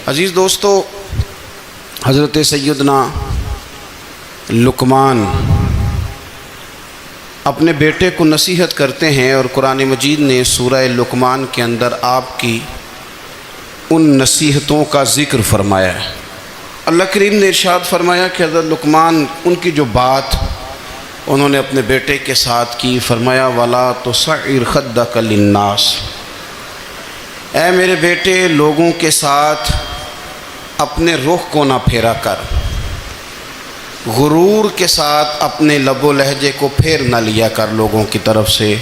عزیز دوستو، حضرت سیدنا لقمان اپنے بیٹے کو نصیحت کرتے ہیں، اور قرآن مجید نے سورہ لقمان کے اندر آپ کی ان نصیحتوں کا ذکر فرمایا ہے۔ اللہ کریم نے ارشاد فرمایا کہ حضرت لقمان ان کی جو بات انہوں نے اپنے بیٹے کے ساتھ کی، فرمایا وَلَا تُصَعِّرْ خَدَّكَ لِلنَّاسِ، اے میرے بیٹے لوگوں کے ساتھ اپنے رخ کو نہ پھیرا کر، غرور کے ساتھ اپنے لب و لہجے کو پھیر نہ لیا کر لوگوں کی طرف سے،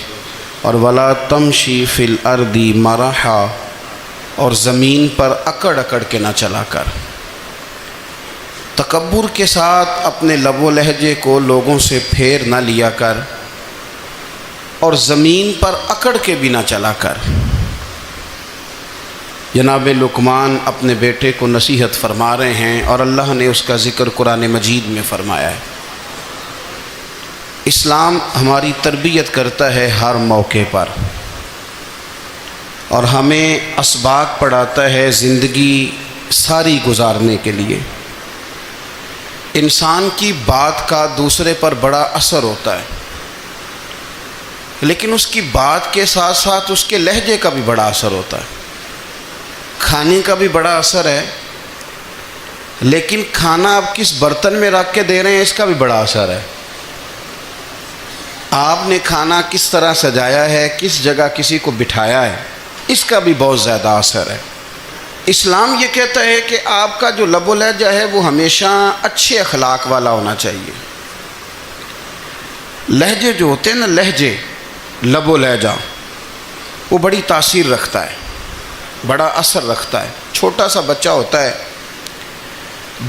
اور وَلَا تَمْشِي فِي الْأَرْضِ مَرَحًا، اور زمین پر اکڑ اکڑ کے نہ چلا کر۔ تکبر کے ساتھ اپنے لب و لہجے کو لوگوں سے پھیر نہ لیا کر، اور زمین پر اکڑ کے بھی نہ چلا کر۔ جناب لقمان اپنے بیٹے کو نصیحت فرما رہے ہیں، اور اللہ نے اس کا ذکر قرآن مجید میں فرمایا ہے۔ اسلام ہماری تربیت کرتا ہے ہر موقع پر، اور ہمیں اسباق پڑھاتا ہے زندگی ساری گزارنے کے لیے۔ انسان کی بات کا دوسرے پر بڑا اثر ہوتا ہے، لیکن اس کی بات کے ساتھ ساتھ اس کے لہجے کا بھی بڑا اثر ہوتا ہے۔ کھانے کا بھی بڑا اثر ہے، لیکن کھانا آپ کس برتن میں رکھ کے دے رہے ہیں اس کا بھی بڑا اثر ہے۔ آپ نے کھانا کس طرح سجایا ہے، کس جگہ کسی کو بٹھایا ہے، اس کا بھی بہت زیادہ اثر ہے۔ اسلام یہ کہتا ہے کہ آپ کا جو لب و لہجہ ہے وہ ہمیشہ اچھے اخلاق والا ہونا چاہیے۔ لہجے جو ہوتے ہیں نا، لہجے، لب و لہجہ، وہ بڑی تاثیر رکھتا ہے، بڑا اثر رکھتا ہے۔ چھوٹا سا بچہ ہوتا ہے،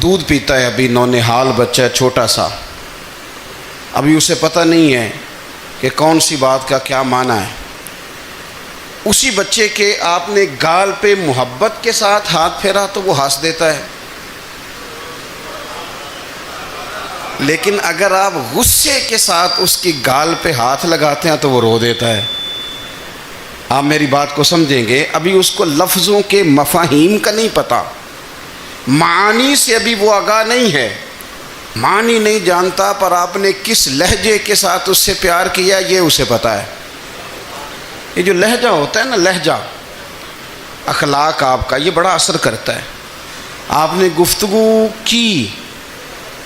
دودھ پیتا ہے، ابھی نونہال بچہ ہے چھوٹا سا، ابھی اسے پتہ نہیں ہے کہ کون سی بات کا کیا معنی ہے۔ اسی بچے کے آپ نے گال پہ محبت کے ساتھ ہاتھ پھیرا تو وہ ہنس دیتا ہے، لیکن اگر آپ غصے کے ساتھ اس کی گال پہ ہاتھ لگاتے ہیں تو وہ رو دیتا ہے۔ آپ میری بات کو سمجھیں گے، ابھی اس کو لفظوں کے مفاہیم کا نہیں پتہ، معانی سے ابھی وہ آگاہ نہیں ہے، معنی نہیں جانتا، پر آپ نے کس لہجے کے ساتھ اس سے پیار کیا یہ اسے پتہ ہے۔ یہ جو لہجہ ہوتا ہے نا، لہجہ، اخلاق آپ کا، یہ بڑا اثر کرتا ہے۔ آپ نے گفتگو کی،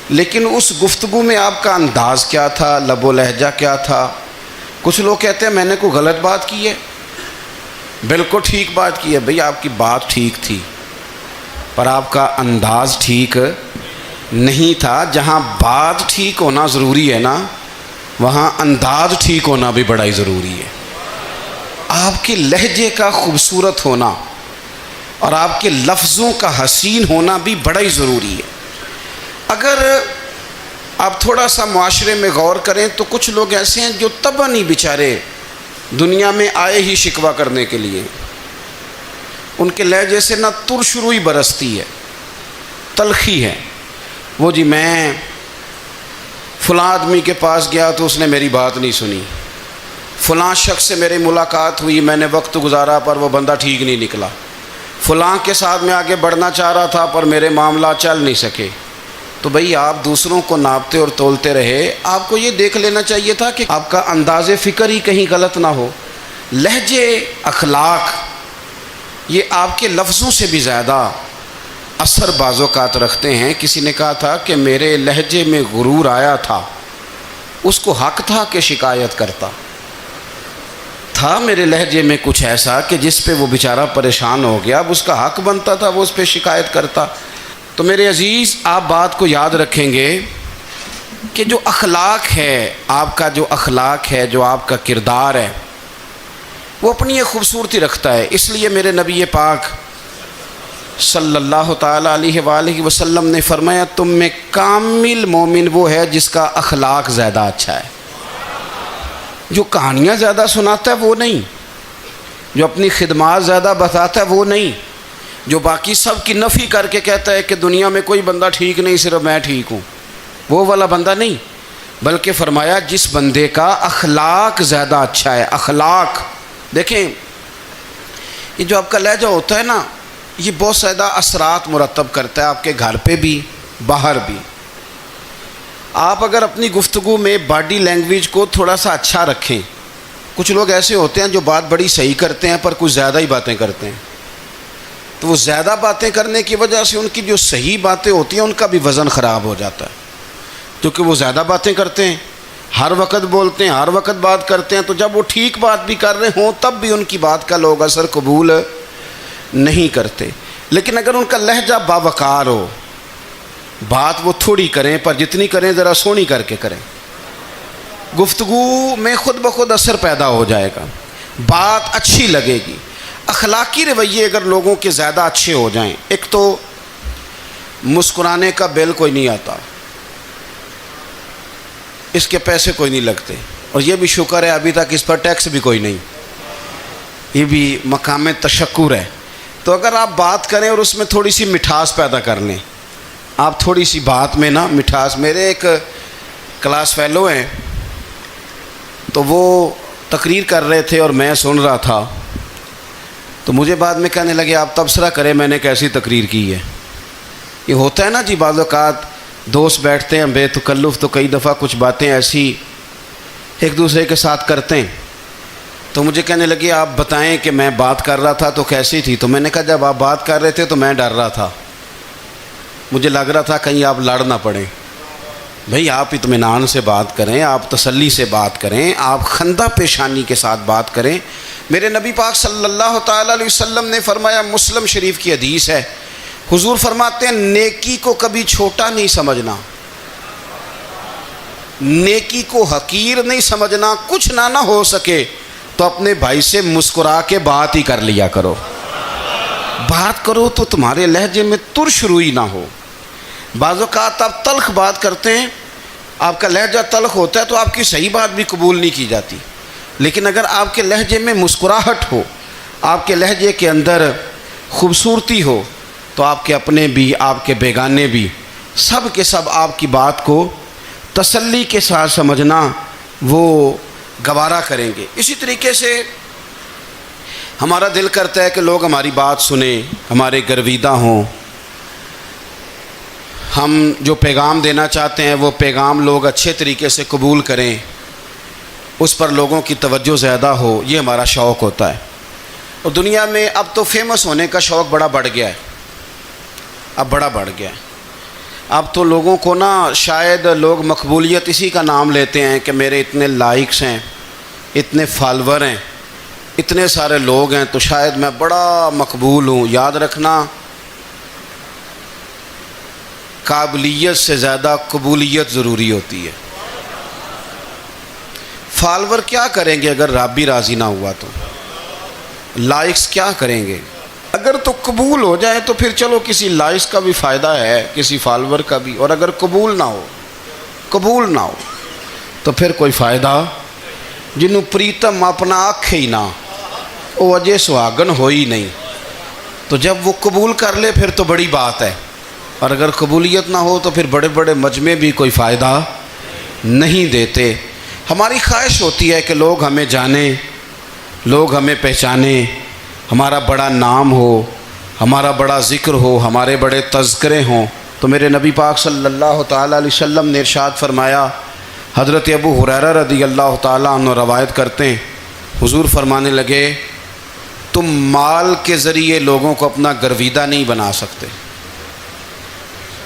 لیکن اس گفتگو میں آپ کا انداز کیا تھا، لب و لہجہ کیا تھا۔ کچھ لوگ کہتے ہیں میں نے کوئی غلط بات کی ہے، بالکل ٹھیک بات کی ہے۔ بھئی آپ کی بات ٹھیک تھی، پر آپ کا انداز ٹھیک نہیں تھا۔ جہاں بات ٹھیک ہونا ضروری ہے نا، وہاں انداز ٹھیک ہونا بھی بڑا ہی ضروری ہے۔ آپ کے لہجے کا خوبصورت ہونا اور آپ کے لفظوں کا حسین ہونا بھی بڑا ہی ضروری ہے۔ اگر آپ تھوڑا سا معاشرے میں غور کریں تو کچھ لوگ ایسے ہیں جو طبعاً ہی بیچارے دنیا میں آئے ہی شکوہ کرنے کے لیے، ان کے لہجے سے نہ ترش روئی برستی ہے، تلخی ہے۔ وہ جی میں فلاں آدمی کے پاس گیا تو اس نے میری بات نہیں سنی، فلاں شخص سے میری ملاقات ہوئی، میں نے وقت گزارا پر وہ بندہ ٹھیک نہیں نکلا، فلاں کے ساتھ میں آگے بڑھنا چاہ رہا تھا پر میرے معاملات چل نہیں سکے۔ تو بھئی آپ دوسروں کو ناپتے اور تولتے رہے، آپ کو یہ دیکھ لینا چاہیے تھا کہ آپ کا انداز فکر ہی کہیں غلط نہ ہو۔ لہجے، اخلاق، یہ آپ کے لفظوں سے بھی زیادہ اثر بعض اوقات رکھتے ہیں۔ کسی نے کہا تھا کہ میرے لہجے میں غرور آیا تھا، اس کو حق تھا کہ شکایت کرتا تھا، میرے لہجے میں کچھ ایسا کہ جس پہ وہ بیچارہ پریشان ہو گیا، اب اس کا حق بنتا تھا وہ اس پہ شکایت کرتا۔ تو میرے عزیز، آپ بات کو یاد رکھیں گے کہ جو اخلاق ہے، آپ کا جو اخلاق ہے، جو آپ کا کردار ہے، وہ اپنی ایک خوبصورتی رکھتا ہے۔ اس لیے میرے نبی پاک صلی اللہ تعالیٰ علیہ وآلہ وسلم نے فرمایا تم میں کامل مومن وہ ہے جس کا اخلاق زیادہ اچھا ہے۔ جو کہانیاں زیادہ سناتا ہے وہ نہیں، جو اپنی خدمات زیادہ بتاتا ہے وہ نہیں، جو باقی سب کی نفی کر کے کہتا ہے کہ دنیا میں کوئی بندہ ٹھیک نہیں، صرف میں ٹھیک ہوں، وہ والا بندہ نہیں، بلکہ فرمایا جس بندے کا اخلاق زیادہ اچھا ہے۔ اخلاق دیکھیں، یہ جو آپ کا لہجہ ہوتا ہے نا، یہ بہت زیادہ اثرات مرتب کرتا ہے آپ کے گھر پہ بھی باہر بھی۔ آپ اگر اپنی گفتگو میں باڈی لینگویج کو تھوڑا سا اچھا رکھیں، کچھ لوگ ایسے ہوتے ہیں جو بات بڑی صحیح کرتے ہیں پر کچھ زیادہ ہی باتیں کرتے ہیں، تو وہ زیادہ باتیں کرنے کی وجہ سے ان کی جو صحیح باتیں ہوتی ہیں ان کا بھی وزن خراب ہو جاتا ہے، کیونکہ وہ زیادہ باتیں کرتے ہیں، ہر وقت بولتے ہیں، ہر وقت بات کرتے ہیں، تو جب وہ ٹھیک بات بھی کر رہے ہوں تب بھی ان کی بات کا لوگ اثر قبول نہیں کرتے۔ لیکن اگر ان کا لہجہ باوقار ہو، بات وہ تھوڑی کریں پر جتنی کریں ذرا سونی کر کے کریں، گفتگو میں خود بخود اثر پیدا ہو جائے گا، بات اچھی لگے گی۔ اخلاقی رویے اگر لوگوں کے زیادہ اچھے ہو جائیں، ایک تو مسکرانے کا بل کوئی نہیں آتا، اس کے پیسے کوئی نہیں لگتے، اور یہ بھی شکر ہے ابھی تک اس پر ٹیکس بھی کوئی نہیں، یہ بھی مقام تشکر ہے۔ تو اگر آپ بات کریں اور اس میں تھوڑی سی مٹھاس پیدا کر لیں، آپ تھوڑی سی بات میں نا مٹھاس، میرے ایک کلاس فیلو ہیں تو وہ تقریر کر رہے تھے اور میں سن رہا تھا، تو مجھے بعد میں کہنے لگے آپ تبصرہ کریں میں نے کیسی تقریر کی ہے۔ یہ ہوتا ہے نا جی، بعض اوقات دوست بیٹھتے ہیں بے تکلف تو کئی دفعہ کچھ باتیں ایسی ایک دوسرے کے ساتھ کرتے ہیں، تو مجھے کہنے لگے آپ بتائیں کہ میں بات کر رہا تھا تو کیسی تھی؟ تو میں نے کہا جب آپ بات کر رہے تھے تو میں ڈر رہا تھا، مجھے لگ رہا تھا کہیں آپ لڑ نہ پڑیں۔ بھئی آپ اطمینان سے بات کریں، آپ تسلی سے بات کریں، آپ خندہ پیشانی کے ساتھ بات کریں۔ میرے نبی پاک صلی اللہ تعالیٰ علیہ وسلم نے فرمایا، مسلم شریف کی حدیث ہے، حضور فرماتے ہیں نیکی کو کبھی چھوٹا نہیں سمجھنا، نیکی کو حقیر نہیں سمجھنا، کچھ نہ ہو سکے تو اپنے بھائی سے مسکرا کے بات ہی کر لیا کرو، بات کرو تو تمہارے لہجے میں ترش روئی نہ ہو۔ بعض اوقات آپ تلخ بات کرتے ہیں، آپ کا لہجہ تلخ ہوتا ہے تو آپ کی صحیح بات بھی قبول نہیں کی جاتی، لیکن اگر آپ کے لہجے میں مسکراہٹ ہو، آپ کے لہجے کے اندر خوبصورتی ہو، تو آپ کے اپنے بھی آپ کے بیگانے بھی سب کے سب آپ کی بات کو تسلی کے ساتھ سمجھنا وہ گوارا کریں گے۔ اسی طریقے سے ہمارا دل کرتا ہے کہ لوگ ہماری بات سنیں، ہمارے گرویدہ ہوں، ہم جو پیغام دینا چاہتے ہیں وہ پیغام لوگ اچھے طریقے سے قبول کریں، اس پر لوگوں کی توجہ زیادہ ہو، یہ ہمارا شوق ہوتا ہے۔ اور دنیا میں اب تو فیمس ہونے کا شوق بڑا بڑھ گیا ہے، اب بڑا بڑھ گیا ہے۔ اب تو لوگوں کو نا شاید لوگ مقبولیت اسی کا نام لیتے ہیں کہ میرے اتنے لائکس ہیں، اتنے فالور ہیں، اتنے سارے لوگ ہیں تو شاید میں بڑا مقبول ہوں۔ یاد رکھنا، قابلیت سے زیادہ قبولیت ضروری ہوتی ہے۔ فالور کیا کریں گے اگر رب بھی راضی نہ ہوا تو؟ لائکس کیا کریں گے؟ اگر تو قبول ہو جائے تو پھر چلو کسی لائکس کا بھی فائدہ ہے، کسی فالور کا بھی، اور اگر قبول نہ ہو تو پھر کوئی فائدہ جنوں پریتم اپنا آنکھ ہی نہ، وہ اجے سہاگن ہو ہی نہیں، تو جب وہ قبول کر لے پھر تو بڑی بات ہے، اور اگر قبولیت نہ ہو تو پھر بڑے بڑے مجمع بھی کوئی فائدہ نہیں دیتے۔ ہماری خواہش ہوتی ہے کہ لوگ ہمیں جانیں، لوگ ہمیں پہچانیں، ہمارا بڑا نام ہو، ہمارا بڑا ذکر ہو، ہمارے بڑے تذکرے ہوں۔ تو میرے نبی پاک صلی اللہ تعالیٰ علیہ وسلم نے ارشاد فرمایا، حضرت ابو ہریرہ رضی اللہ تعالیٰ عنہ روایت کرتے ہیں، حضور فرمانے لگے تم مال کے ذریعے لوگوں کو اپنا گرویدہ نہیں بنا سکتے،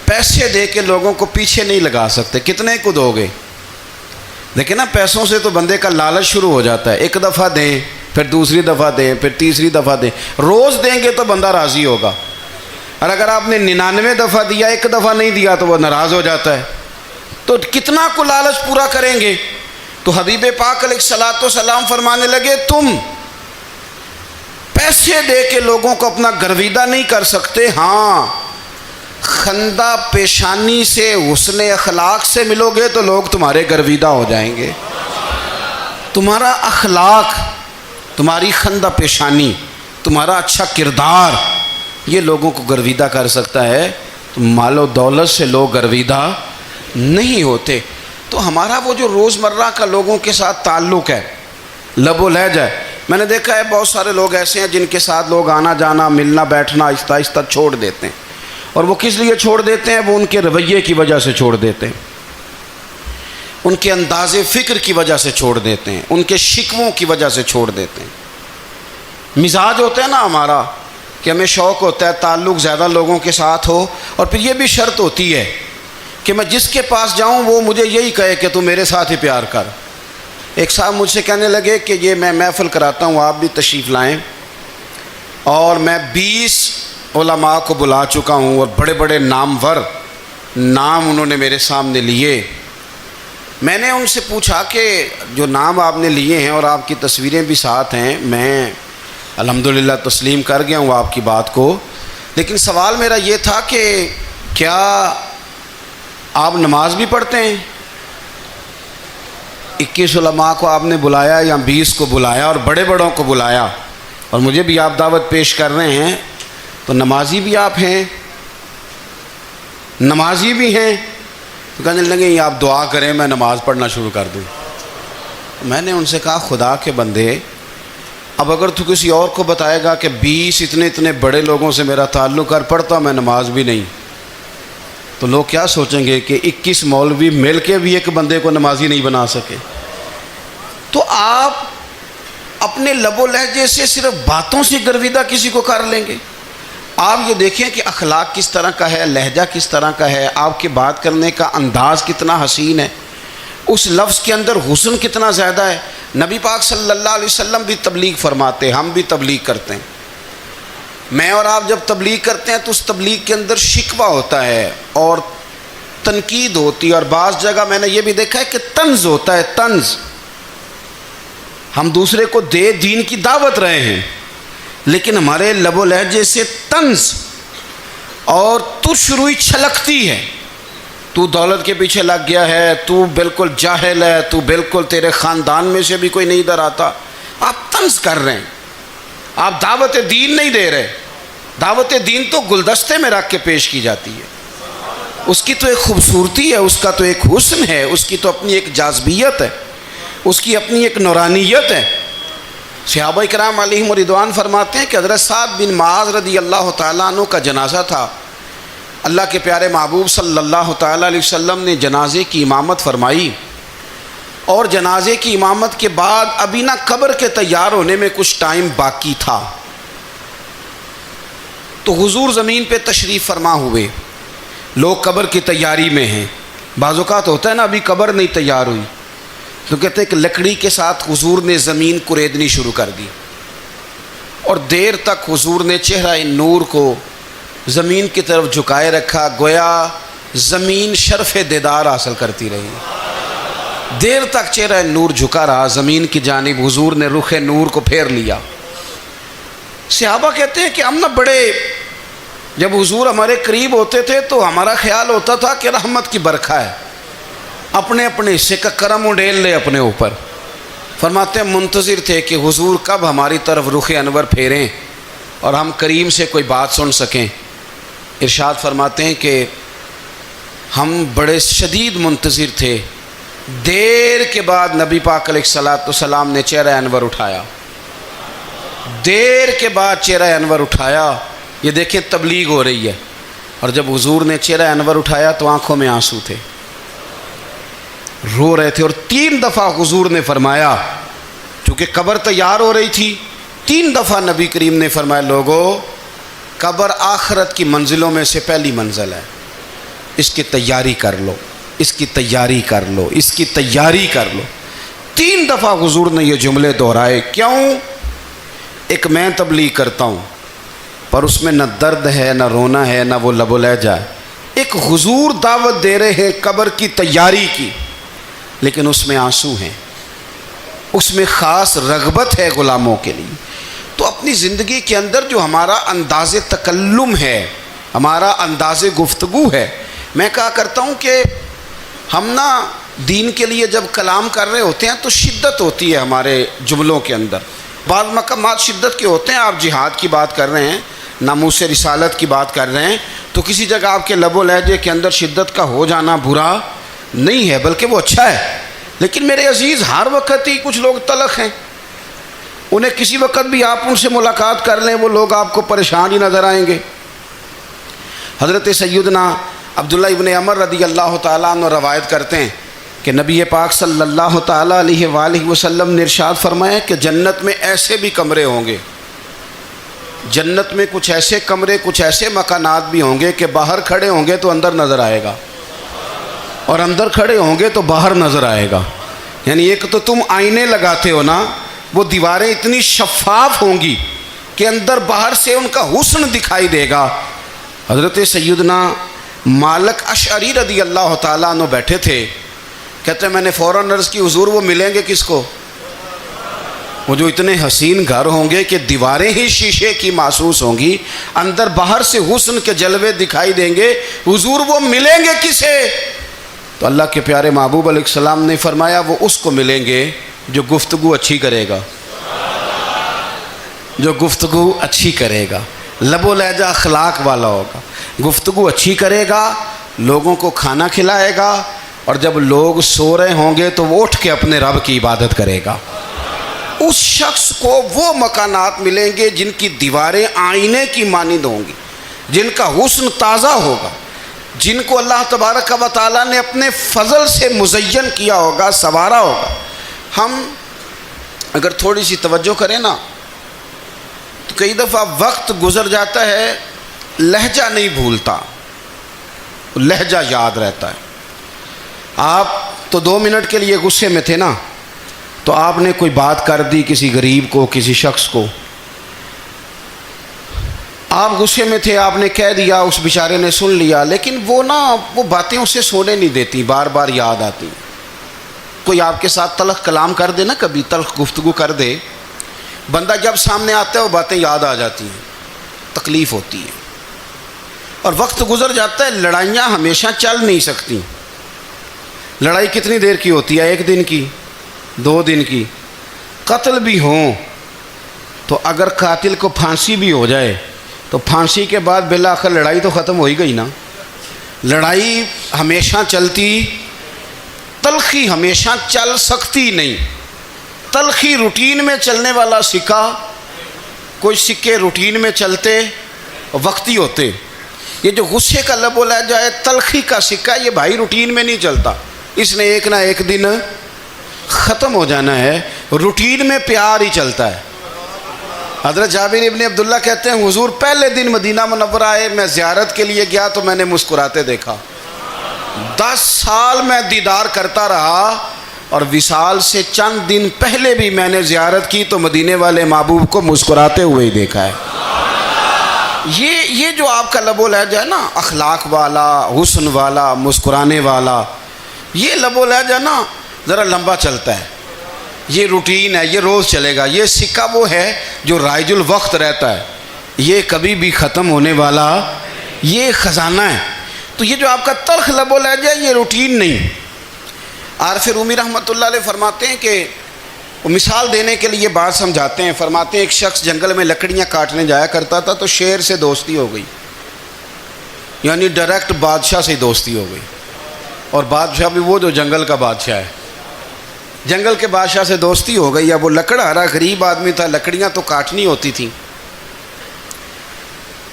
پیسے دے کے لوگوں کو پیچھے نہیں لگا سکتے۔ کتنے کو دو گے؟ دیکھیں نا، پیسوں سے تو بندے کا لالچ شروع ہو جاتا ہے، ایک دفعہ دیں، پھر دوسری دفعہ دیں، پھر تیسری دفعہ دیں، روز دیں گے تو بندہ راضی ہوگا، اور اگر آپ نے 99 دفعہ دیا، ایک دفعہ نہیں دیا تو وہ ناراض ہو جاتا ہے، تو کتنا کو لالچ پورا کریں گے؟ تو حبیب پاک علیہ الصلوۃ والسلام فرمانے لگے تم پیسے دے کے لوگوں کو اپنا گرویدہ نہیں کر سکتے، ہاں خندہ پیشانی سے، حسن اخلاق سے ملو گے تو لوگ تمہارے گرویدہ ہو جائیں گے۔ تمہارا اخلاق، تمہاری خندہ پیشانی، تمہارا اچھا کردار، یہ لوگوں کو گرویدہ کر سکتا ہے، تو مال و دولت سے لوگ گرویدہ نہیں ہوتے۔ تو ہمارا وہ جو روزمرہ کا لوگوں کے ساتھ تعلق ہے، لب و لہجہ ہے، میں نے دیکھا ہے بہت سارے لوگ ایسے ہیں جن کے ساتھ لوگ آنا جانا ملنا بیٹھنا آہستہ آہستہ چھوڑ دیتے ہیں، اور وہ کس لیے چھوڑ دیتے ہیں؟ وہ ان کے رویے کی وجہ سے چھوڑ دیتے ہیں، ان کے انداز فکر کی وجہ سے چھوڑ دیتے ہیں، ان کے شکووں کی وجہ سے چھوڑ دیتے ہیں۔ مزاج ہوتا ہے نا ہمارا کہ ہمیں شوق ہوتا ہے تعلق زیادہ لوگوں کے ساتھ ہو، اور پھر یہ بھی شرط ہوتی ہے کہ میں جس کے پاس جاؤں وہ مجھے یہی کہے کہ تو میرے ساتھ ہی پیار کر۔ ایک صاحب مجھ سے کہنے لگے کہ یہ میں محفل کراتا ہوں، آپ بھی تشریف لائیں، اور میں 20 علماء کو بلا چکا ہوں اور بڑے بڑے نامور نام انہوں نے میرے سامنے لیے۔ میں نے ان سے پوچھا کہ جو نام آپ نے لیے ہیں اور آپ کی تصویریں بھی ساتھ ہیں، میں الحمدللہ تسلیم کر گیا ہوں آپ کی بات کو، لیکن سوال میرا یہ تھا کہ کیا آپ نماز بھی پڑھتے ہیں؟ 21 علماء کو آپ نے بلایا یا 20 کو بلایا اور بڑے بڑوں کو بلایا، اور مجھے بھی آپ دعوت پیش کر رہے ہیں، تو نمازی بھی آپ ہیں، نمازی بھی ہیں؟ تو کہنے لگے آپ دعا کریں میں نماز پڑھنا شروع کر دوں۔ میں نے ان سے کہا خدا کے بندے، اب اگر تو کسی اور کو بتائے گا کہ 20 اتنے بڑے لوگوں سے میرا تعلق ہے، پڑھتا میں نماز بھی نہیں، تو لوگ کیا سوچیں گے کہ 21 مولوی مل کے بھی ایک بندے کو نمازی نہیں بنا سکے۔ تو آپ اپنے لب و لہجے سے صرف باتوں سے گرویدہ کسی کو کر لیں گے؟ آپ یہ دیکھیں کہ اخلاق کس طرح کا ہے، لہجہ کس طرح کا ہے، آپ کے بات کرنے کا انداز کتنا حسین ہے، اس لفظ کے اندر حسن کتنا زیادہ ہے۔ نبی پاک صلی اللہ علیہ وسلم بھی تبلیغ فرماتے، ہم بھی تبلیغ کرتے ہیں۔ میں اور آپ جب تبلیغ کرتے ہیں تو اس تبلیغ کے اندر شکوہ ہوتا ہے اور تنقید ہوتی ہے، اور بعض جگہ میں نے یہ بھی دیکھا ہے کہ طنز ہوتا ہے، طنز۔ ہم دوسرے کو دین کی دعوت رہے ہیں، لیکن ہمارے لب و لہجے سے طنز اور تش روئی چھلکتی ہے۔ تو دولت کے پیچھے لگ گیا ہے، تو بالکل جاہل ہے، تو بالکل تیرے خاندان میں سے بھی کوئی نہیں ادھر آتا۔ آپ طنز کر رہے ہیں، آپ دعوت دین نہیں دے رہے۔ دعوت دین تو گلدستے میں رکھ کے پیش کی جاتی ہے، اس کی تو ایک خوبصورتی ہے، اس کا تو ایک حسن ہے، اس کی تو اپنی ایک جاذبیت ہے، اس کی اپنی ایک نورانیت ہے۔ صحابہ کرام علیہم رضوان فرماتے ہیں کہ حضرت سعد بن معاذ رضی اللہ تعالیٰ عنہ کا جنازہ تھا، اللہ کے پیارے محبوب صلی اللہ تعالیٰ علیہ وسلم نے جنازے کی امامت فرمائی، اور جنازے کی امامت کے بعد ابھی نہ قبر کے تیار ہونے میں کچھ ٹائم باقی تھا، تو حضور زمین پہ تشریف فرما ہوئے، لوگ قبر کی تیاری میں ہیں۔ بعض اوقات ہوتا ہے نا ابھی قبر نہیں تیار ہوئی، تو کہتے ہیں کہ لکڑی کے ساتھ حضور نے زمین کریدنی شروع کر دی، اور دیر تک حضور نے چہرہ نور کو زمین کی طرف جھکائے رکھا، گویا زمین شرف دیدار حاصل کرتی رہی۔ دیر تک چہرہ نور جھکا رہا زمین کی جانب، حضور نے رخ نور کو پھیر لیا۔ صحابہ کہتے ہیں کہ ہم نہ بڑے، جب حضور ہمارے قریب ہوتے تھے تو ہمارا خیال ہوتا تھا کہ رحمت کی برکھا ہے، اپنے اپنے حصے کا کرم اڈیل لے اپنے اوپر۔ فرماتے ہیں منتظر تھے کہ حضور کب ہماری طرف رخ انور پھیریں اور ہم کریم سے کوئی بات سن سکیں۔ ارشاد فرماتے ہیں کہ ہم بڑے شدید منتظر تھے، دیر کے بعد نبی پاک علیہ الصلوۃ والسلام نے چہرہ انور اٹھایا، دیر کے بعد چہرہ انور اٹھایا۔ یہ دیکھیں تبلیغ ہو رہی ہے، اور جب حضور نے چہرہ انور اٹھایا تو آنکھوں میں آنسو تھے، رو رہے تھے، اور 3 دفعہ حضور نے فرمایا، چونکہ قبر تیار ہو رہی تھی، 3 دفعہ نبی کریم نے فرمایا لوگو قبر آخرت کی منزلوں میں سے پہلی منزل ہے، اس کی تیاری کر لو، اس کی تیاری کر لو، اس کی تیاری کر لو۔ 3 دفعہ حضور نے یہ جملے دہرائے۔ کیوں؟ ایک میں تبلیغ کرتا ہوں پر اس میں نہ درد ہے، نہ رونا ہے، نہ وہ لب و لہجہ ہے۔ ایک حضور دعوت دے رہے ہیں قبر کی تیاری کی، لیکن اس میں آنسو ہیں، اس میں خاص رغبت ہے غلاموں کے لیے۔ تو اپنی زندگی کے اندر جو ہمارا انداز تکلم ہے، ہمارا انداز گفتگو ہے، میں کہا کرتا ہوں کہ ہم نا دین کے لیے جب کلام کر رہے ہوتے ہیں تو شدت ہوتی ہے ہمارے جملوں کے اندر، بعض مقامات شدت کے ہوتے ہیں۔ آپ جہاد کی بات کر رہے ہیں، ناموس رسالت کی بات کر رہے ہیں، تو کسی جگہ آپ کے لب و لہجے کے اندر شدت کا ہو جانا برا نہیں ہے، بلکہ وہ اچھا ہے۔ لیکن میرے عزیز ہر وقت ہی کچھ لوگ تلخ ہیں، انہیں کسی وقت بھی آپ ان سے ملاقات کر لیں وہ لوگ آپ کو پریشان ہی نظر آئیں گے۔ حضرت سیدنا عبداللہ ابن عمر رضی اللہ تعالیٰ عنہ روایت کرتے ہیں کہ نبی پاک صلی اللہ تعالیٰ علیہ وآلہ وسلم نے ارشاد فرمایا کہ جنت میں ایسے بھی کمرے ہوں گے، جنت میں کچھ ایسے کمرے، کچھ ایسے مکانات بھی ہوں گے کہ باہر کھڑے ہوں گے تو اندر نظر آئے گا، اور اندر کھڑے ہوں گے تو باہر نظر آئے گا۔ یعنی ایک تو تم آئینے لگاتے ہو نا، وہ دیواریں اتنی شفاف ہوں گی کہ اندر باہر سے ان کا حسن دکھائی دے گا۔ حضرت سیدنا مالک اشعری رضی اللہ تعالیٰ عنہ بیٹھے تھے، کہتے ہیں میں نے فوراً عرض کی حضور وہ ملیں گے کس کو؟ وہ جو اتنے حسین گھر ہوں گے کہ دیواریں ہی شیشے کی محسوس ہوں گی، اندر باہر سے حسن کے جلوے دکھائی دیں گے، حضور وہ ملیں گے کسے؟ تو اللہ کے پیارے محبوب علیہ السلام نے فرمایا وہ اس کو ملیں گے جو گفتگو اچھی کرے گا، جو گفتگو اچھی کرے گا، لب و لہجہ اخلاق والا ہوگا، گفتگو اچھی کرے گا، لوگوں کو کھانا کھلائے گا، اور جب لوگ سو رہے ہوں گے تو وہ اٹھ کے اپنے رب کی عبادت کرے گا۔ اس شخص کو وہ مکانات ملیں گے جن کی دیواریں آئینے کی مانند ہوں گی، جن کا حسن تازہ ہوگا، جن کو اللہ تبارک و تعالیٰ نے اپنے فضل سے مزین کیا ہوگا، سنوارا ہوگا۔ ہم اگر تھوڑی سی توجہ کریں نا تو کئی دفعہ وقت گزر جاتا ہے، لہجہ نہیں بھولتا، لہجہ یاد رہتا ہے۔ آپ تو 2 منٹ کے لیے غصے میں تھے نا، تو آپ نے کوئی بات کر دی کسی غریب کو، کسی شخص کو، آپ غصے میں تھے، آپ نے کہہ دیا، اس بیچارے نے سن لیا، لیکن وہ باتیں اسے سونے نہیں دیتی، بار بار یاد آتی۔ کوئی آپ کے ساتھ تلخ کلام کر دے نا، کبھی تلخ گفتگو کر دے، بندہ جب سامنے آتا ہے وہ باتیں یاد آ جاتی ہیں، تکلیف ہوتی ہے، اور وقت گزر جاتا ہے۔ لڑائیاں ہمیشہ چل نہیں سکتی۔ لڑائی کتنی دیر کی ہوتی ہے؟ 1 دن کی، 2 دن کی۔ قتل بھی ہوں تو اگر قاتل کو پھانسی بھی ہو جائے تو پھانسی کے بعد بالآخر لڑائی تو ختم ہو ہی گئی نا۔ لڑائی ہمیشہ چلتی، تلخی ہمیشہ چل سکتی نہیں۔ تلخی روٹین میں چلنے والا سکہ، کوئی سکے روٹین میں چلتے وقتی ہوتے، یہ جو غصے کا لب و لہجہ ہے، تلخی کا سکہ، یہ بھائی روٹین میں نہیں چلتا، اس نے ایک نہ ایک دن ختم ہو جانا ہے۔ روٹین میں پیار ہی چلتا ہے۔ حضرت جابر ابن عبداللہ کہتے ہیں حضور پہلے دن مدینہ منورہ آئے، میں زیارت کے لیے گیا تو میں نے مسکراتے دیکھا۔ 10 سال میں دیدار کرتا رہا، اور وصال سے چند دن پہلے بھی میں نے زیارت کی تو مدینے والے محبوب کو مسکراتے ہوئے ہی دیکھا ہے۔ یہ جو آپ کا لب و لہجہ ہے نا، اخلاق والا، حسن والا، مسکرانے والا، یہ لب و لہجہ نا ذرا لمبا چلتا ہے، یہ روٹین ہے، یہ روز چلے گا۔ یہ سکہ وہ ہے جو رائج الوقت رہتا ہے، یہ کبھی بھی ختم ہونے والا یہ خزانہ ہے۔ تو یہ جو آپ کا تلخ لب و لہجہ ہے، یہ روٹین نہیں۔ عارف رومی رحمۃ اللہ علیہ فرماتے ہیں کہ وہ مثال دینے کے لیے بات سمجھاتے ہیں، فرماتے ہیں ایک شخص جنگل میں لکڑیاں کاٹنے جایا کرتا تھا تو شیر سے دوستی ہو گئی، یعنی ڈائریکٹ بادشاہ سے دوستی ہو گئی، اور بادشاہ بھی وہ جو جنگل کا بادشاہ ہے، جنگل کے بادشاہ سے دوستی ہو گئی۔ اب وہ لکڑہارا غریب آدمی تھا، لکڑیاں تو کاٹنی ہوتی تھیں،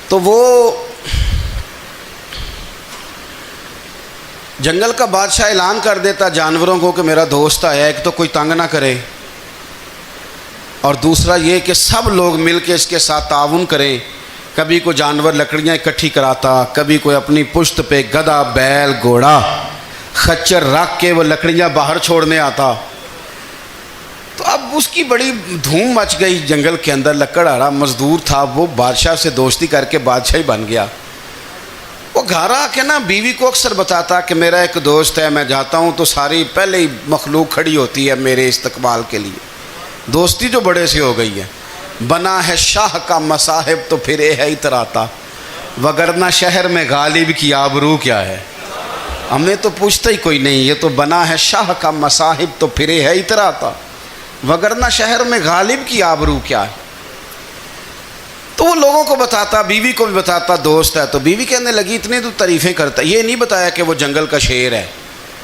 تو وہ جنگل کا بادشاہ اعلان کر دیتا جانوروں کو کہ میرا دوست آیا، ایک تو کوئی تنگ نہ کرے، اور دوسرا یہ کہ سب لوگ مل کے اس کے ساتھ تعاون کریں۔ کبھی کوئی جانور لکڑیاں اکٹھی کراتا، کبھی کوئی اپنی پشت پہ گدھا، بیل، گھوڑا، خچر رکھ کے وہ لکڑیاں باہر چھوڑنے آتا۔ تو اب اس کی بڑی دھوم مچ گئی جنگل کے اندر، لکڑہارا مزدور تھا، وہ بادشاہ سے دوستی کر کے بادشاہ ہی بن گیا۔ وہ گھر آ کے نا بیوی کو اکثر بتاتا کہ میرا ایک دوست ہے، میں جاتا ہوں تو ساری پہلے ہی مخلوق کھڑی ہوتی ہے میرے استقبال کے لیے۔ دوستی جو بڑے سے ہو گئی ہے، بنا ہے شاہ کا مصاحب تو پھر یہ ہے اتراتا، وگرنہ شہر میں غالب کی آبرو کیا ہے۔ ہم نے تو پوچھتا ہی کوئی نہیں، یہ تو بنا ہے شاہ کا مصاحب تو پھر یہ ہے اتراتا، وگرنہ شہر میں غالب کی آبرو کیا ہے۔ تو وہ لوگوں کو بتاتا، بیوی کو بھی بتاتا دوست ہے، تو بیوی کہنے لگی اتنی تو تعریفیں کرتا، یہ نہیں بتایا کہ وہ جنگل کا شیر ہے،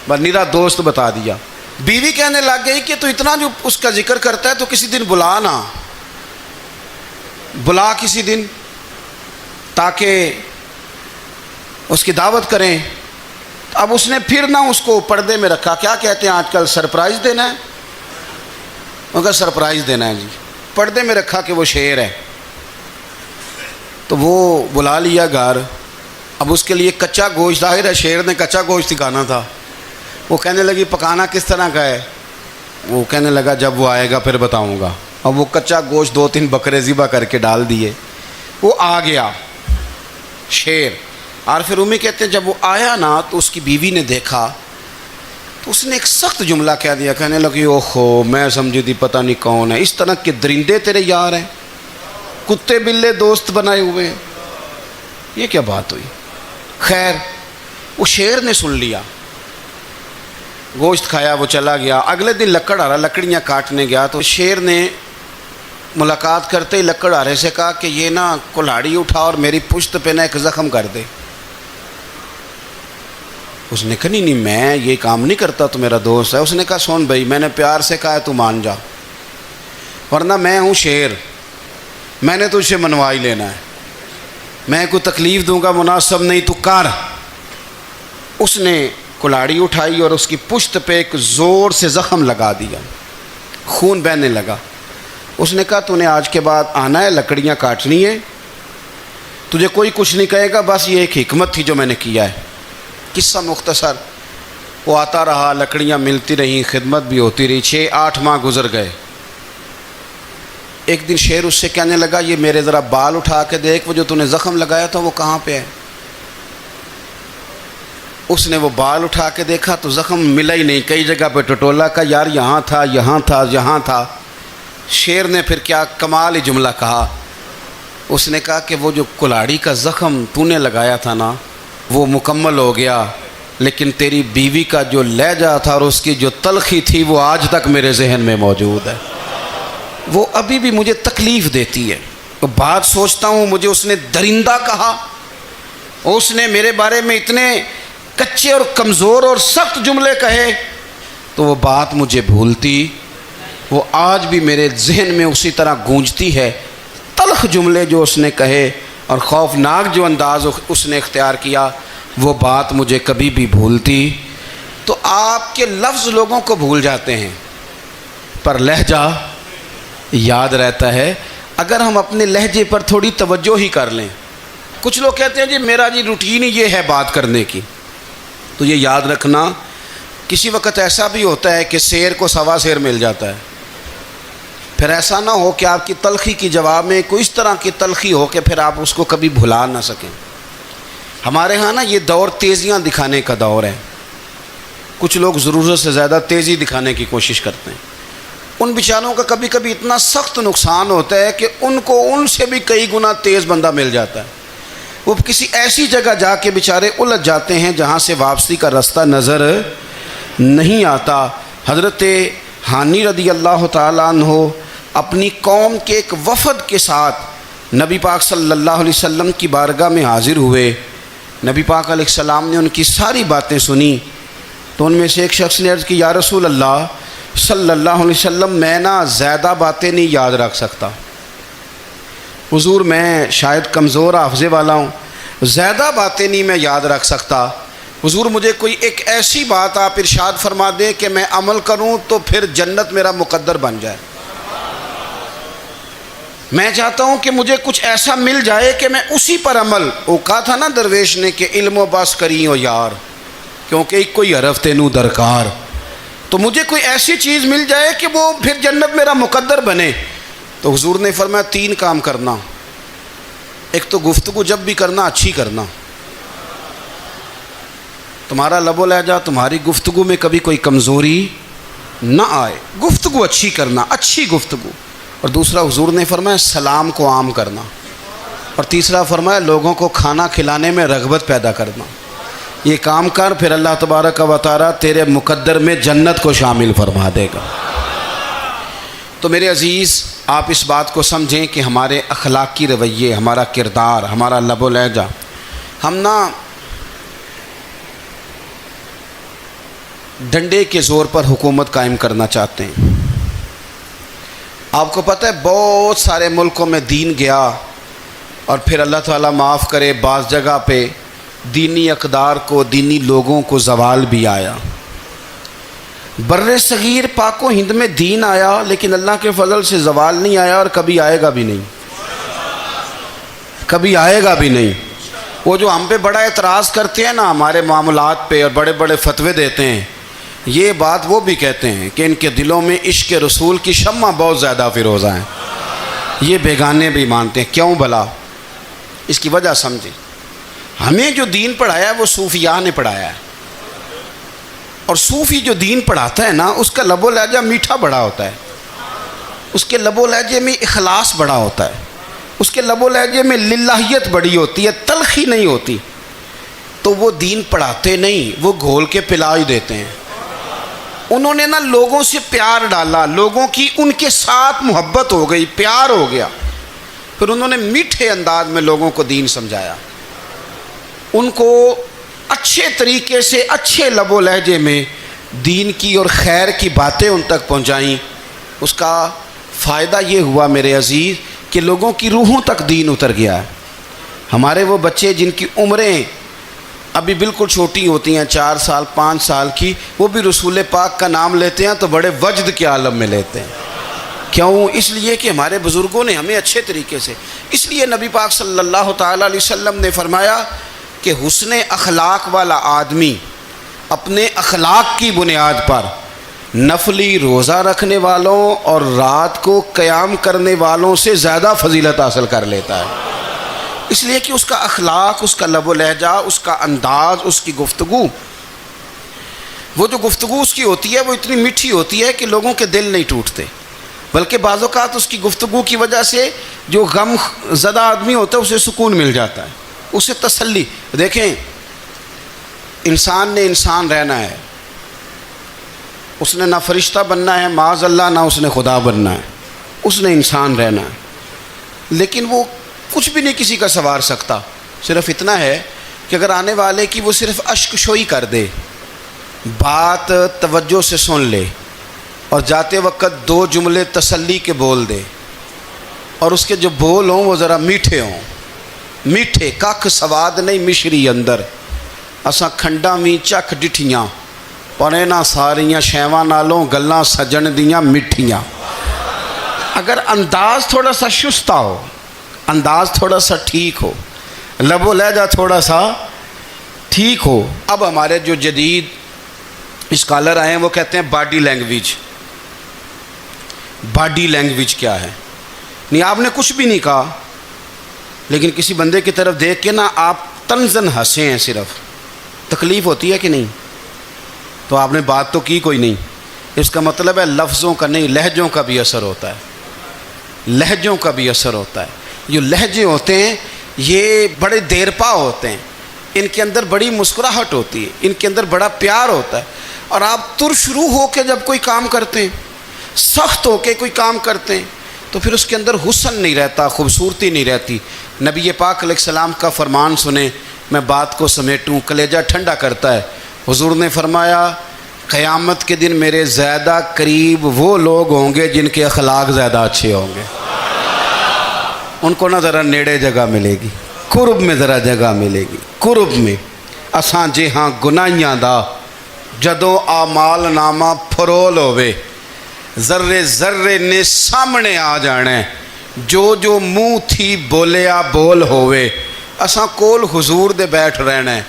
بس نیرا دوست بتا دیا۔ بیوی کہنے لگ گئی کہ تو اتنا جو اس کا ذکر کرتا ہے تو کسی دن بلا نا، بلا کسی دن تاکہ اس کی دعوت کریں. اب اس نے پھر نہ اس کو پردے میں رکھا. کیا کہتے ہیں آج کل؟ سرپرائز دینا ہے. مگر سرپرائز دینا ہے جی. پردے میں رکھا کہ وہ شیر ہے. تو وہ بلا لیا گھر. اب اس کے لیے کچا گوشت، ظاہر ہے شیر نے کچا گوشت سکھانا تھا. وہ کہنے لگی پکانا کس طرح کا ہے؟ وہ کہنے لگا جب وہ آئے گا پھر بتاؤں گا. اب وہ کچا گوشت 2-3 بکرے ذبح کر کے ڈال دیے. وہ آ گیا شیر. اور پھر امی کہتے ہیں جب وہ آیا نا تو اس کی بیوی نے دیکھا تو اس نے ایک سخت جملہ کہہ دیا. کہنے لگی اوہو میں سمجھی تھی پتہ نہیں کون ہے. اس طرح کے درندے تیرے یار ہیں، کتے بلے دوست بنائے ہوئے ہیں. یہ کیا بات ہوئی؟ خیر وہ شیر نے سن لیا، گوشت کھایا، وہ چلا گیا. اگلے دن لکڑ آ رہا، لکڑیاں کاٹنے گیا تو شیر نے ملاقات کرتے ہی لکڑ آرے سے کہا کہ یہ نا کلاڑی اٹھا اور میری پشت پہ نا ایک زخم کر دے. اس نے کہا نہیں میں یہ کام نہیں کرتا، تو میرا دوست ہے. اس نے کہا سن بھائی میں نے پیار سے کہا ہے تو مان جا، ورنہ میں ہوں شیر، میں نے تجھ سے منوا ہی لینا ہے. میں کوئی تکلیف دوں گا مناسب نہیں، تو کر. اس نے کلاڑی اٹھائی اور اس کی پشت پہ ایک زور سے زخم لگا دیا، خون بہنے لگا. اس نے کہا تو نے آج کے بعد آنا ہے، لکڑیاں کاٹنی ہے، تجھے کوئی کچھ نہیں کہے گا، بس یہ ایک حکمت تھی جو میں نے کیا ہے. قصہ مختصر. وہ آتا رہا، لکڑیاں ملتی رہیں، خدمت بھی ہوتی رہی. 6-8 ماہ گزر گئے. ایک دن شیر اس سے کہنے لگا یہ میرے ذرا بال اٹھا کے دیکھ، وہ جو تو نے زخم لگایا تھا وہ کہاں پہ ہے؟ اس نے وہ بال اٹھا کے دیکھا تو زخم ملا ہی نہیں، کئی جگہ پہ ٹٹولا کا یار یہاں تھا یہاں تھا یہاں تھا. شیر نے پھر کیا کمال ہی جملہ کہا. اس نے کہا کہ وہ جو کلاڑی کا زخم تو نے لگایا تھا نا وہ مکمل ہو گیا، لیکن تیری بیوی کا جو لہجہ تھا اور اس کی جو تلخی تھی وہ آج تک میرے ذہن میں موجود ہے. وہ ابھی بھی مجھے تکلیف دیتی ہے. تو بات سوچتا ہوں مجھے اس نے درندہ کہا، اس نے میرے بارے میں اتنے کچے اور کمزور اور سخت جملے کہے، تو وہ بات مجھے بھولتی، وہ آج بھی میرے ذہن میں اسی طرح گونجتی ہے. تلخ جملے جو اس نے کہے اور خوفناک جو انداز اس نے اختیار کیا، وہ بات مجھے کبھی بھی بھولتی. تو آپ کے لفظ لوگوں کو بھول جاتے ہیں پر لہجہ یاد رہتا ہے اگر ہم اپنے لہجے پر تھوڑی توجہ ہی کر لیں. کچھ لوگ کہتے ہیں جی میرا جی روٹین ہی یہ ہے بات کرنے کی. تو یہ یاد رکھنا کسی وقت ایسا بھی ہوتا ہے کہ شیر کو سوا شیر مل جاتا ہے. پھر ایسا نہ ہو کہ آپ کی تلخی کی جواب میں کوئی اس طرح کی تلخی ہو کہ پھر آپ اس کو کبھی بھلا نہ سکیں. ہمارے ہاں نا یہ دور تیزیاں دکھانے کا دور ہے. کچھ لوگ ضرورت سے زیادہ تیزی دکھانے کی کوشش کرتے ہیں. ان بیچاروں کا کبھی کبھی اتنا سخت نقصان ہوتا ہے کہ ان کو ان سے بھی کئی گنا تیز بندہ مل جاتا ہے. وہ کسی ایسی جگہ جا کے بیچارے الجھ جاتے ہیں جہاں سے واپسی کا راستہ نظر نہیں آتا. حضرت ہانی رضی اللہ تعالیٰ عنہ اپنی قوم کے ایک وفد کے ساتھ نبی پاک صلی اللہ علیہ وسلم کی بارگاہ میں حاضر ہوئے. نبی پاک علیہ السلام نے ان کی ساری باتیں سنی. تو ان میں سے ایک شخص نے عرض کی یا رسول اللہ صلی اللہ علیہ وسلم میں نا زیادہ باتیں نہیں یاد رکھ سکتا. حضور میں شاید کمزور حافظے والا ہوں، زیادہ باتیں نہیں میں یاد رکھ سکتا. حضور مجھے کوئی ایک ایسی بات آپ ارشاد فرما دیں کہ میں عمل کروں تو پھر جنت میرا مقدر بن جائے. میں چاہتا ہوں کہ مجھے کچھ ایسا مل جائے کہ میں اسی پر عمل. وہ کہا تھا نا درویش نے کہ علم و بس کری ہو یار، کیونکہ ایک کوئی حرف تینوں درکار. تو مجھے کوئی ایسی چیز مل جائے کہ وہ پھر جنت میرا مقدر بنے. تو حضور نے فرمایا 3 کام کرنا. ایک تو گفتگو جب بھی کرنا اچھی کرنا. تمہارا لب و لہجہ تمہاری گفتگو میں کبھی کوئی کمزوری نہ آئے. گفتگو اچھی کرنا، اچھی گفتگو. اور دوسرا حضور نے فرمایا سلام کو عام کرنا. اور تیسرا فرمایا لوگوں کو کھانا کھلانے میں رغبت پیدا کرنا. یہ کام کر پھر اللہ تبارک و تعالیٰ تیرے مقدر میں جنت کو شامل فرما دے گا. تو میرے عزیز آپ اس بات کو سمجھیں کہ ہمارے اخلاقی رویے، ہمارا کردار، ہمارا لب و لہجہ، ہم نہ ڈنڈے کے زور پر حکومت قائم کرنا چاہتے ہیں. آپ کو پتہ ہے بہت سارے ملکوں میں دین گیا اور پھر اللہ تعالیٰ معاف کرے بعض جگہ پہ دینی اقدار کو، دینی لوگوں کو زوال بھی آیا۔ بر صغیر پاک و ہند میں دین آیا لیکن اللہ کے فضل سے زوال نہیں آیا اور کبھی آئے گا بھی نہیں، کبھی آئے گا بھی نہیں۔ وہ جو ہم پہ بڑا اعتراض کرتے ہیں نا ہمارے معاملات پہ اور بڑے بڑے فتوے دیتے ہیں، یہ بات وہ بھی کہتے ہیں کہ ان کے دلوں میں عشق رسول کی شمع بہت زیادہ فیروزہ ہیں، یہ بیگانے بھی مانتے ہیں۔ کیوں بھلا؟ اس کی وجہ سمجھیں، ہمیں جو دین پڑھایا ہے وہ صوفیاء نے پڑھایا ہے، اور صوفی جو دین پڑھاتا ہے نا اس کا لب و لہجہ میٹھا بڑا ہوتا ہے، اس کے لب و لہجے میں اخلاص بڑا ہوتا ہے، اس کے لب و لہجے میں للہیت بڑی ہوتی ہے، تلخی نہیں ہوتی۔ تو وہ دین پڑھاتے نہیں، وہ گھول کے پلا ہی دیتے ہیں۔ انہوں نے نا لوگوں سے پیار ڈالا، لوگوں کی ان کے ساتھ محبت ہو گئی، پیار ہو گیا، پھر انہوں نے میٹھے انداز میں لوگوں کو دین سمجھایا، ان کو اچھے طریقے سے اچھے لب و لہجے میں دین کی اور خیر کی باتیں ان تک پہنچائیں۔ اس کا فائدہ یہ ہوا میرے عزیز کہ لوگوں کی روحوں تک دین اتر گیا ہے۔ ہمارے وہ بچے جن کی عمریں ابھی بالکل چھوٹی ہوتی ہیں، 4 سال 5 سال کی، وہ بھی رسول پاک کا نام لیتے ہیں تو بڑے وجد کے عالم میں لیتے ہیں۔ کیوں؟ اس لیے کہ ہمارے بزرگوں نے ہمیں اچھے طریقے سے، اس لیے نبی پاک صلی اللہ تعالیٰ علیہ وسلم نے فرمایا کہ حسن اخلاق والا آدمی اپنے اخلاق کی بنیاد پر نفلی روزہ رکھنے والوں اور رات کو قیام کرنے والوں سے زیادہ فضیلت حاصل کر لیتا ہے، اس لیے کہ اس کا اخلاق، اس کا لب و لہجہ، اس کا انداز، اس کی گفتگو، وہ جو گفتگو اس کی ہوتی ہے وہ اتنی میٹھی ہوتی ہے کہ لوگوں کے دل نہیں ٹوٹتے، بلکہ بعض اوقات اس کی گفتگو کی وجہ سے جو غم زدہ آدمی ہوتا ہے اسے سکون مل جاتا ہے، اسے تسلی۔ دیکھیں، انسان نے انسان رہنا ہے، اس نے نہ فرشتہ بننا ہے معاذ اللہ، نہ اس نے خدا بننا ہے، اس نے انسان رہنا ہے، لیکن وہ کچھ بھی نہیں کسی کا سنوار سکتا، صرف اتنا ہے کہ اگر آنے والے کی وہ صرف اشک شوئی کر دے، بات توجہ سے سن لے اور جاتے وقت 2 جملے تسلی کے بول دے، اور اس کے جو بول ہوں وہ ذرا میٹھے ہوں، میٹھے، ککھ سواد نہیں مشری اندر، اساں کھنڈاں وی چکھ ڈٹھیاں، پڑے نہ ساریاں شیواں نالوں گلاں سجن دیاں مٹھیاں۔ اگر انداز تھوڑا سا شستہ ہو، انداز تھوڑا سا ٹھیک ہو، لب و لہجہ تھوڑا سا ٹھیک ہو۔ اب ہمارے جو جدید اسکالر آئے ہیں وہ کہتے ہیں باڈی لینگویج۔ باڈی لینگویج کیا ہے؟ نہیں، آپ نے کچھ بھی نہیں کہا لیکن کسی بندے کی طرف دیکھ کے نا آپ طنزاً ہنسے ہیں، صرف تکلیف ہوتی ہے کہ نہیں؟ تو آپ نے بات تو کی کوئی نہیں، اس کا مطلب ہے لفظوں کا نہیں، لہجوں کا بھی اثر ہوتا ہے، لہجوں کا بھی اثر ہوتا ہے۔ جو لہجے ہوتے ہیں یہ بڑے دیرپا ہوتے ہیں، ان کے اندر بڑی مسکراہٹ ہوتی ہے، ان کے اندر بڑا پیار ہوتا ہے، اور آپ ترشروح ہو کے جب کوئی کام کرتے ہیں، سخت ہو کے کوئی کام کرتے ہیں، تو پھر اس کے اندر حسن نہیں رہتا، خوبصورتی نہیں رہتی۔ نبی پاک علیہ السلام کا فرمان سنیں، میں بات کو سمیٹوں، کلیجہ ٹھنڈا کرتا ہے۔ حضور نے فرمایا قیامت کے دن میرے زیادہ قریب وہ لوگ ہوں گے جن کے اخلاق زیادہ اچھے ہوں گے، ان کو نہ ذرا نیڑے جگہ ملے گی، قرب میں ذرا جگہ ملے گی، قرب میں۔ اساں جے ہاں گناہیاں دا جدوں آمال نامہ پھرول ہوئے، ذرے ذرے نے سامنے آ جانے، جو جو منہ تھی بولیا بول ہوئے، اساں کول حضور دے بیٹھ رہنے،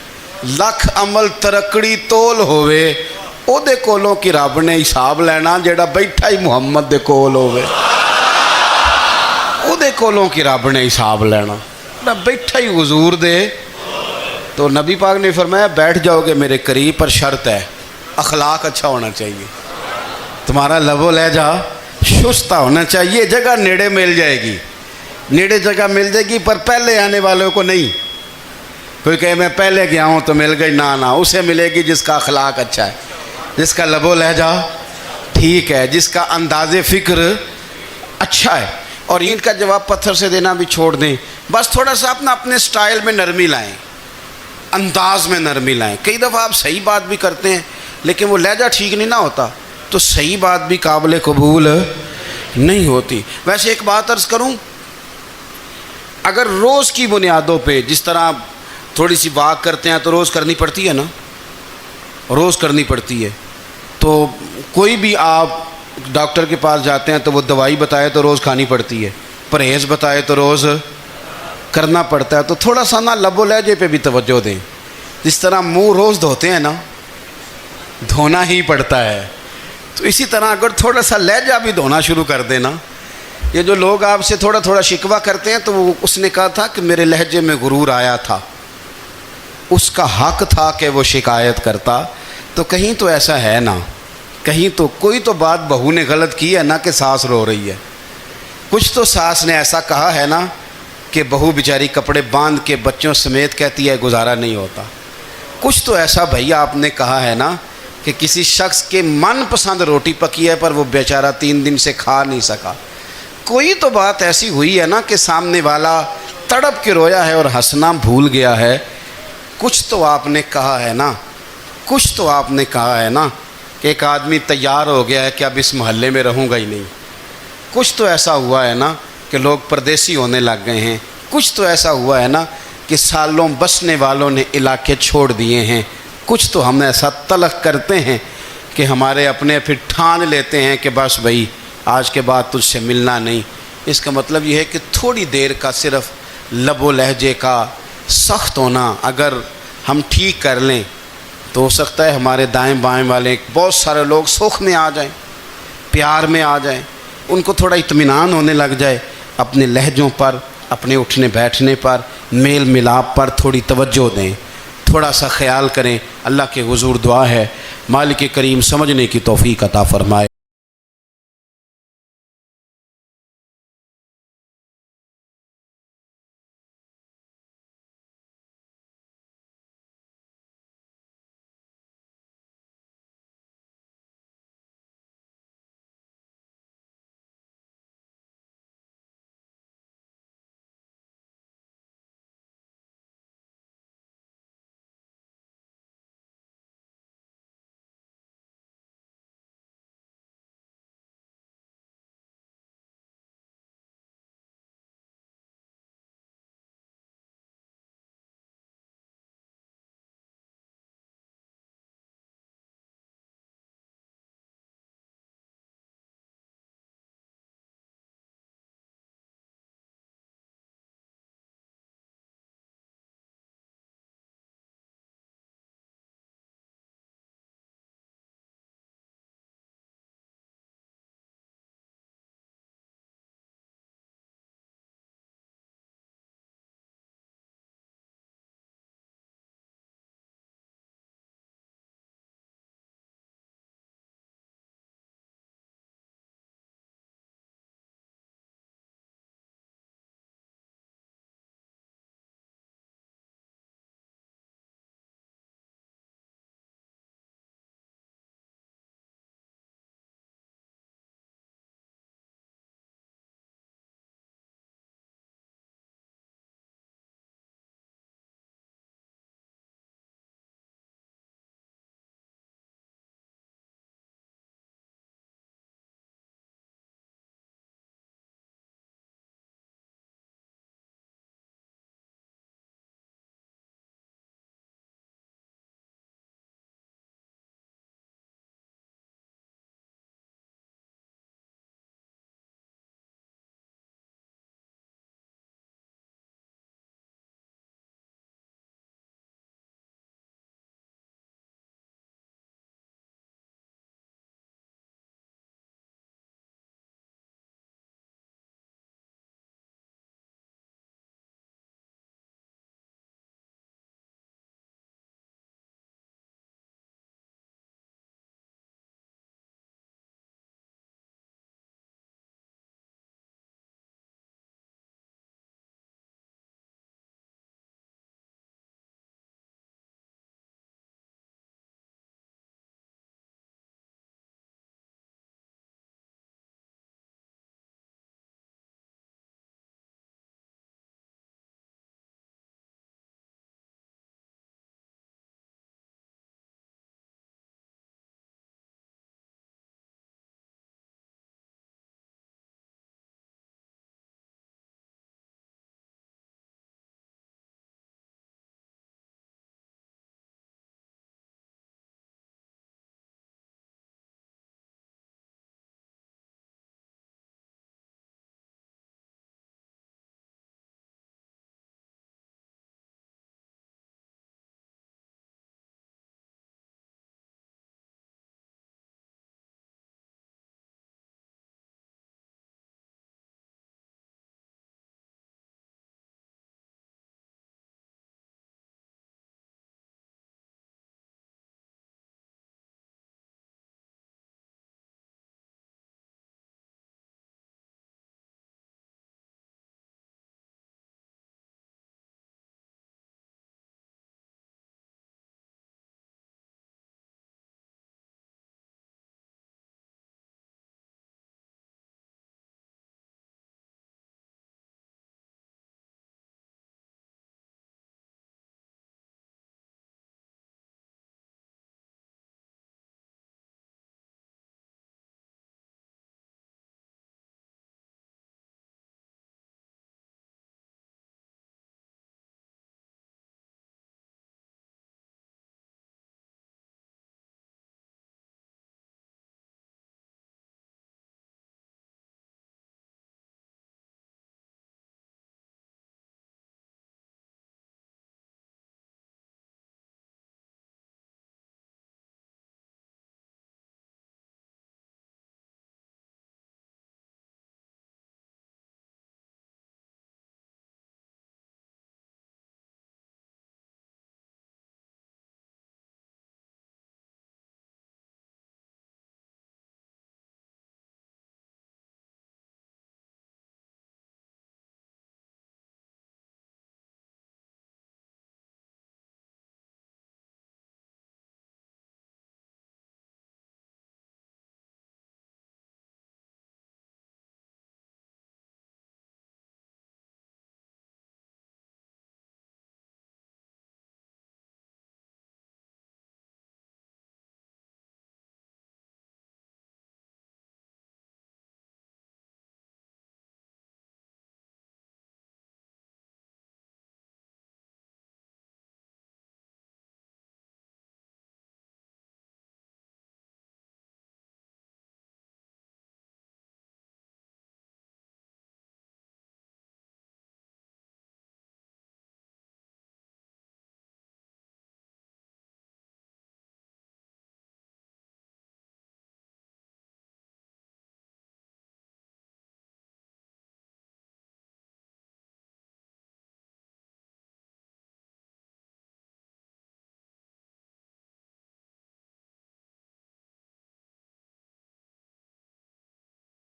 لکھ عمل ترکڑی تول ہوئے، او دے کولوں کی رب نے حساب لینا جیڑا بیٹھا ہی محمد دے کول ہوئے، او دے کولوں کی رب نے حساب لینا جیڑا بیٹھا ہی حضور دے۔ تو نبی پاک نے فرمایا بیٹھ جاؤ گے میرے قریب، پر شرط ہے اخلاق اچھا ہونا چاہیے، تمہارا لب و لہجہ شستہ ہونا چاہیے، جگہ نیڑے مل جائے گی، نیڑے جگہ مل جائے گی، پر پہلے آنے والوں کو نہیں۔ کوئی کہے میں پہلے گیا ہوں تو مل گئی، نہ اسے ملے گی جس کا اخلاق اچھا ہے، جس کا لب و لہجہ ٹھیک ہے، جس کا انداز فکر اچھا ہے۔ اور ان کا جواب پتھر سے دینا بھی چھوڑ دیں، بس تھوڑا سا اپنے سٹائل میں نرمی لائیں، انداز میں نرمی لائیں۔ کئی دفعہ آپ صحیح بات بھی کرتے ہیں لیکن وہ لہجہ ٹھیک نہیں نہ ہوتا، تو صحیح بات بھی قابل قبول نہیں ہوتی۔ ویسے ایک بات عرض کروں، اگر روز کی بنیادوں پہ جس طرح تھوڑی سی واک کرتے ہیں تو روز کرنی پڑتی ہے نا، روز کرنی پڑتی ہے، تو کوئی بھی آپ ڈاکٹر کے پاس جاتے ہیں تو وہ دوائی بتائے تو روز کھانی پڑتی ہے، پرہیز بتائے تو روز کرنا پڑتا ہے۔ تو تھوڑا سا نا لب و لہجے پہ بھی توجہ دیں، جس طرح منہ روز دھوتے ہیں نا، دھونا ہی پڑتا ہے، تو اسی طرح اگر تھوڑا سا لہجہ بھی دھونا شروع کر دینا۔ یہ جو لوگ آپ سے تھوڑا تھوڑا شکوہ کرتے ہیں، تو وہ اس نے کہا تھا کہ میرے لہجے میں غرور آیا تھا، اس کا حق تھا کہ وہ شکایت کرتا، تو کہیں تو ایسا ہے نا، کہیں تو کوئی تو بات بہو نے غلط کی ہے نا کہ ساس رو رہی ہے، کچھ تو ساس نے ایسا کہا ہے نا کہ بہو بیچاری کپڑے باندھ کے بچوں سمیت کہتی ہے گزارا نہیں ہوتا، کچھ تو ایسا بھیا آپ نے کہا ہے نا کہ کسی شخص کے من پسند روٹی پکی ہے پر وہ بیچارہ 3 دن سے کھا نہیں سکا، کوئی تو بات ایسی ہوئی ہے نا کہ سامنے والا تڑپ کے رویا ہے اور ہنسنا بھول گیا ہے، کچھ تو آپ نے کہا ہے نا، کچھ تو آپ نے کہا ہے نا کہ ایک آدمی تیار ہو گیا ہے کہ اب اس محلے میں رہوں گا ہی نہیں، کچھ تو ایسا ہوا ہے نا کہ لوگ پردیسی ہونے لگ گئے ہیں، کچھ تو ایسا ہوا ہے نا کہ سالوں بسنے والوں نے علاقے چھوڑ دیے ہیں، کچھ تو ہم ایسا تلخ کرتے ہیں کہ ہمارے اپنے پھر ٹھان لیتے ہیں کہ بس بھائی آج کے بعد تجھ سے ملنا نہیں۔ اس کا مطلب یہ ہے کہ تھوڑی دیر کا صرف لب و لہجے کا سخت ہونا اگر ہم ٹھیک کر لیں تو ہو سکتا ہے ہمارے دائیں بائیں والے بہت سارے لوگ سکھ میں آ جائیں، پیار میں آ جائیں، ان کو تھوڑا اطمینان ہونے لگ جائے، اپنے لہجوں پر، اپنے اٹھنے بیٹھنے پر، میل ملاپ پر تھوڑی توجہ دیں، تھوڑا سا خیال کریں۔ اللہ کے حضور دعا ہے مالک کریم سمجھنے کی توفیق عطا فرمائے۔